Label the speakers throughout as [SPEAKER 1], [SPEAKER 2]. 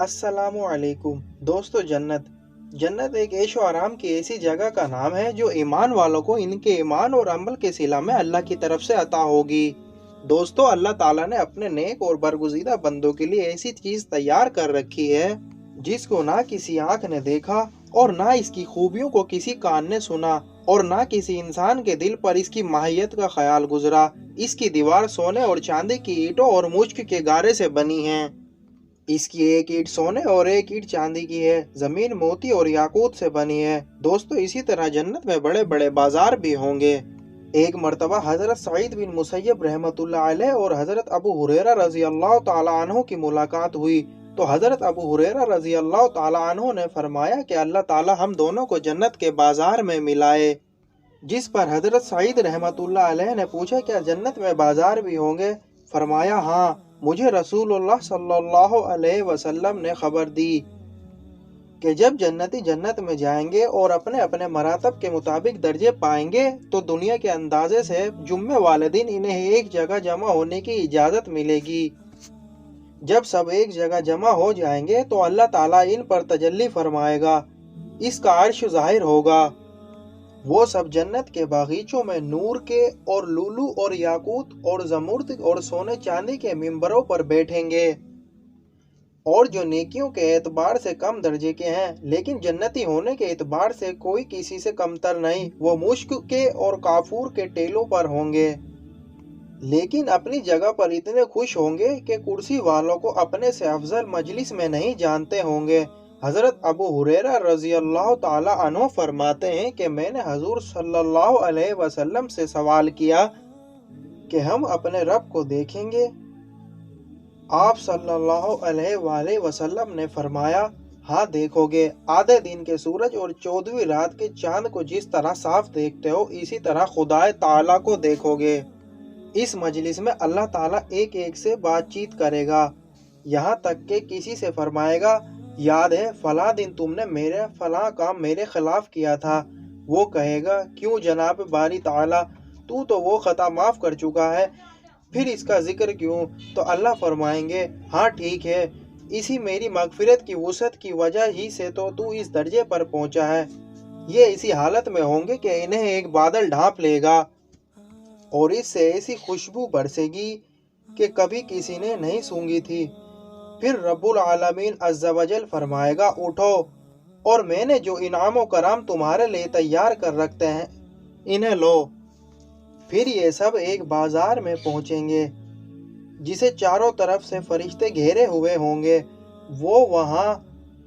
[SPEAKER 1] अस्सलाम वालेकुम। दोस्तों, जन्नत एक ऐशो आराम की ऐसी जगह का नाम है जो ईमान वालों को इनके ईमान और अमल के सिला में अल्लाह की तरफ से अता होगी। दोस्तों, अल्लाह ताला ने अपने नेक और बरगुज़ीदा बंदों के लिए ऐसी चीज तैयार कर रखी है जिसको ना किसी आंख ने देखा और ना इसकी खूबियों को किसी कान ने सुना और ना किसी इंसान के दिल पर इसकी माहियत का ख्याल गुजरा। इसकी दीवार सोने और चांदी की ईंटों और मुश्क के गारे से बनी है। इसकी एक ईंट सोने और एक ईंट चांदी की है। जमीन मोती और याकूत से बनी है। दोस्तों, इसी तरह जन्नत में बड़े बड़े बाजार भी होंगे। एक मर्तबा हजरत सईद बिन मुसय्यब रहमतुल्लाह अलैह और हजरत अबू हुरैरा रजी अल्लाह ताला अन्हु की मुलाकात हुई तो हजरत अबू हुरैरा रजी अल्लाह ताला अन्हु ने फरमाया कि अल्लाह ताला हम दोनों को जन्नत के बाजार में मिलाए। जिस पर हजरत सईद रहमतुल्लाह अलैह ने पूछा, क्या जन्नत में बाजार भी होंगे? फरमाया, हाँ, मुझे रसूलुल्लाह सल्लल्लाहु अलैहि वसल्लम ने खबर दी कि जब जन्नती जन्नत में जाएंगे और अपने अपने मरातब के मुताबिक दर्जे पाएंगे तो दुनिया के अंदाजे से जुम्मे वाले दिन इन्हें एक जगह जमा होने की इजाजत मिलेगी। जब सब एक जगह जमा हो जाएंगे तो अल्लाह ताला इन पर तजल्ली फरमाएगा। इसका अर्श जाहिर होगा। वो सब जन्नत के बागीचों में नूर के और लूलू और याकूत और जमुर्द और सोने चांदी के मिंबरों पर बैठेंगे और जो नेकियों के एतबार से कम दर्जे के हैं लेकिन जन्नती होने के एतबार से कोई किसी से कमतर नहीं, वो मुश्क के और काफूर के टेलों पर होंगे, लेकिन अपनी जगह पर इतने खुश होंगे कि कुर्सी वालों को अपने से अफजल मजलिस में नहीं जानते होंगे। हजरत अबू हुरैरा रजी अल्लाह ताला अन्हु फरमाते हैं कि मैंने हजूर सल्लल्लाहु अलैहि वसल्लम से सवाल किया कि हम अपने रब को देखेंगे? आप सल्लल्लाहु अलैहि वसल्लम ने फरमाया, हाँ देखोगे। आधे दिन के सूरज और 14वीं रात के चांद को जिस तरह साफ देखते हो इसी तरह खुदाए ताला को देखोगे। इस मजलिस में अल्लाह ताला एक एक से बातचीत करेगा, यहाँ तक कि किसी से फरमाएगा, याद है फला दिन तुमने मेरे फला काम मेरे खिलाफ किया था? वो कहेगा, क्यों जनाब बारी ताला, तू तो वो खता माफ कर चुका है, फिर इसका जिक्र क्यों? तो अल्लाह फरमाएंगे, हाँ ठीक है, इसी मेरी मगफिरत की वुसअत की वजह ही से तो तू इस दर्जे पर पहुंचा है। ये इसी हालत में होंगे कि इन्हें एक बादल ढांप लेगा और इससे ऐसी खुशबू बरसेगी कि कभी किसी ने नहीं सूंघी थी। फिर रब्बुल आलमीन अज़्ज़ा वजल फरमाएगा, उठो और मैंने जो इनाम व कराम तुम्हारे लिए तैयार कर रखते हैं इन्हें लो। फिर ये सब एक बाजार में पहुंचेंगे जिसे चारों तरफ से फरिश्ते घेरे हुए होंगे। वो वहाँ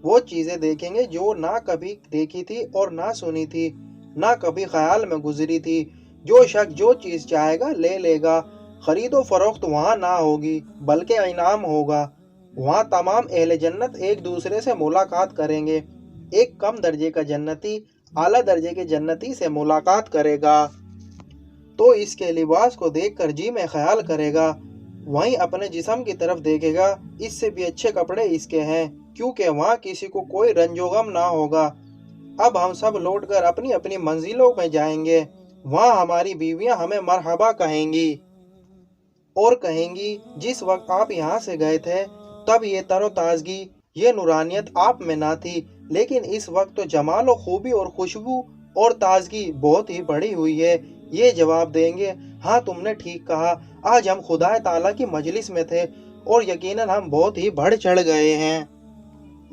[SPEAKER 1] वो चीज़ें देखेंगे जो ना कभी देखी थी और ना सुनी थी, ना कभी ख्याल में गुजरी थी। जो शख्स जो चीज़ चाहेगा ले लेगा। खरीदो फरोख्त वहाँ ना होगी बल्कि इनाम होगा। वहाँ तमाम अहले जन्नत एक दूसरे से मुलाकात करेंगे। एक कम दर्जे का जन्नती आला दर्जे के जन्नती से मुलाकात करेगा तो इसके लिबास को देखकर जी में ख्याल करेगा, वहीं अपने जिस्म की तरफ देखेगा, इससे भी अच्छे कपड़े इसके हैं, क्योंकि वहाँ किसी को कोई रंजोगम ना होगा। अब हम सब लौटकर अपनी अपनी मंजिलों में जाएंगे। वहाँ हमारी बीवियां हमें मरहबा कहेंगी और कहेंगी, जिस वक्त आप यहाँ से गए थे तब ये तरोताजगी ये नूरानियत आप में ना थी, लेकिन इस वक्त तो जमाल और खूबी और खुशबू और ताजगी बहुत ही बढ़ी हुई है। ये जवाब देंगे, हाँ तुमने ठीक कहा, आज हम खुदा ताला की मजलिस में थे और यकीनन हम बहुत ही बढ़ चढ़ गए हैं।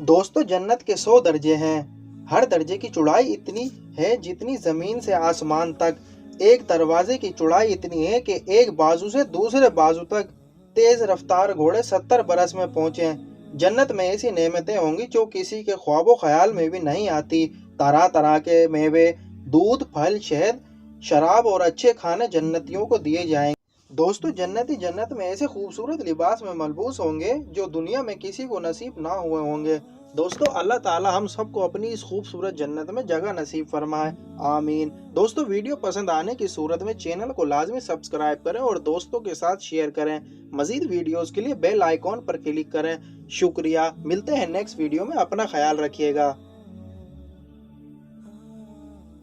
[SPEAKER 1] दोस्तों, जन्नत के 100 दर्जे हैं। हर दर्जे की चौड़ाई इतनी है जितनी जमीन से आसमान तक। एक दरवाजे की चौड़ाई इतनी है कि एक बाजू से दूसरे बाजू तक तेज रफ्तार घोड़े 70 बरस में पहुंचे। जन्नत में ऐसी नेमतें होंगी जो किसी के ख्वाबो ख्याल में भी नहीं आती। तरह तरह के मेवे, दूध, फल, शहद, शराब और अच्छे खाने जन्नतियों को दिए जाएंगे। दोस्तों, जन्नती जन्नत में ऐसे खूबसूरत लिबास में मलबूस होंगे जो दुनिया में किसी को नसीब ना हुए होंगे। दोस्तों, अल्लाह ताला हम सबको अपनी इस खूबसूरत जन्नत में जगह नसीब फरमाए, आमीन। दोस्तों, वीडियो पसंद आने की सूरत में चैनल को लाजमी सब्सक्राइब करें और दोस्तों के साथ शेयर करें। मजीद वीडियोस के लिए बेल आइकॉन पर क्लिक करें। शुक्रिया। मिलते हैं नेक्स्ट वीडियो में। अपना ख्याल रखिएगा।